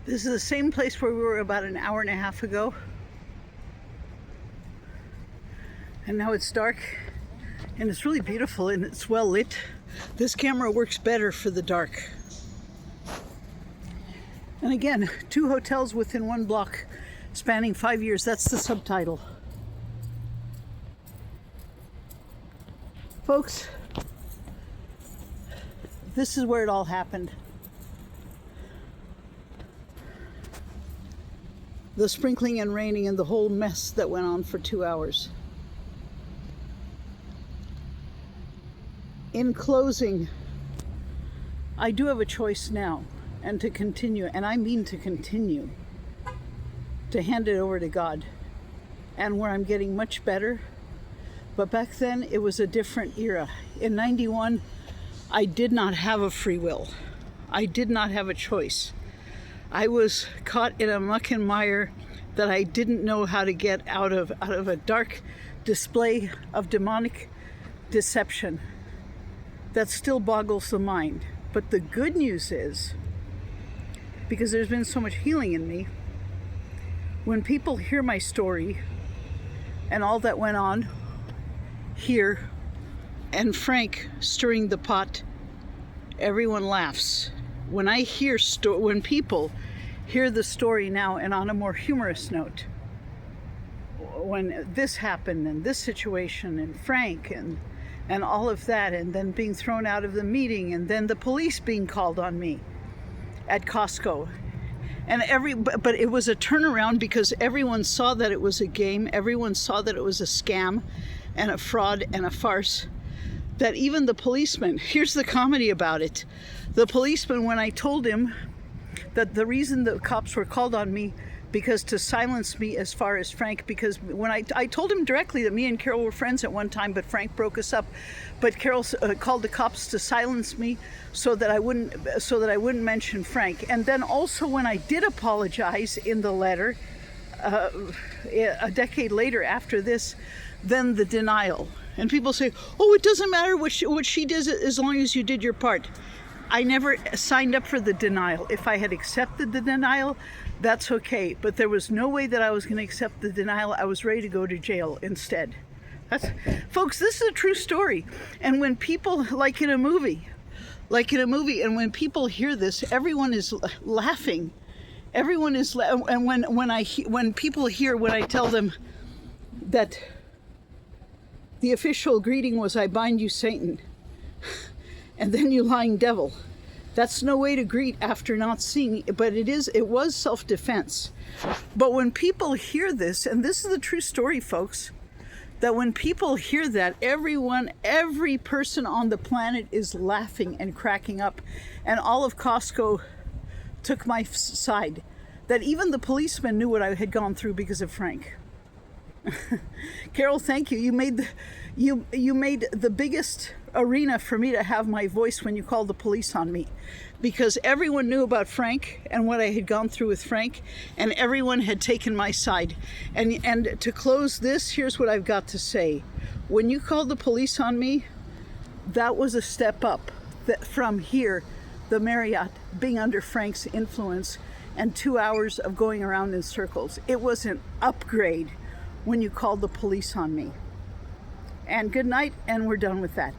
This is the same place where we were about an hour and a half ago. And now it's dark and it's really beautiful and it's well lit. This camera works better for the dark. And again, 2 hotels within 1 block spanning 5 years. That's the subtitle. Folks, this is where it all happened. The sprinkling and raining and the whole mess that went on for 2 hours. In closing, I do have a choice now, and to continue, and I mean to continue, to hand it over to God, and where I'm getting much better. But back then, it was a different era. In 91, I did not have a free will. I did not have a choice. I was caught in a muck and mire that I didn't know how to get out of a dark display of demonic deception that still boggles the mind. But the good news is, because there's been so much healing in me, when people hear my story and all that went on here and Frank stirring the pot, everyone laughs. When people hear the story now, and on a more humorous note, when this happened and this situation and Frank and all of that, and then being thrown out of the meeting, and then the police being called on me at Costco, but it was a turnaround because everyone saw that it was a game, everyone saw that it was a scam and a fraud and a farce. That even the policeman, here's the comedy about it, the policeman, when I told him that the reason the cops were called on me because to silence me as far as Frank, because when I told him directly that me and Carol were friends at one time, but Frank broke us up, but Carol called the cops to silence me so that I wouldn't mention Frank. And then also when I did apologize in the letter, a decade later after this, then the denial. And people say, oh, it doesn't matter what she does as long as you did your part. I never signed up for the denial. If I had accepted the denial, that's okay. But there was no way that I was going to accept the denial. I was ready to go to jail instead. Folks, this is a true story. And when people, like in a movie, and when people hear this, everyone is laughing. Everyone is, and when people hear, when I tell them that the official greeting was, I bind you, Satan, and then you lying devil. That's no way to greet after not seeing, but it was self-defense. But when people hear this, and this is the true story, folks, that when people hear that, every person on the planet is laughing and cracking up, and all of Costco took my side. That even the policeman knew what I had gone through because of Frank. Carol, thank you. You made the biggest arena for me to have my voice when you called the police on me, because everyone knew about Frank and what I had gone through with Frank, and everyone had taken my side. And to close this, here's what I've got to say. When you called the police on me, that was a step up from here, the Marriott, being under Frank's influence and 2 hours of going around in circles. It was an upgrade when you called the police on me. And good night, and we're done with that.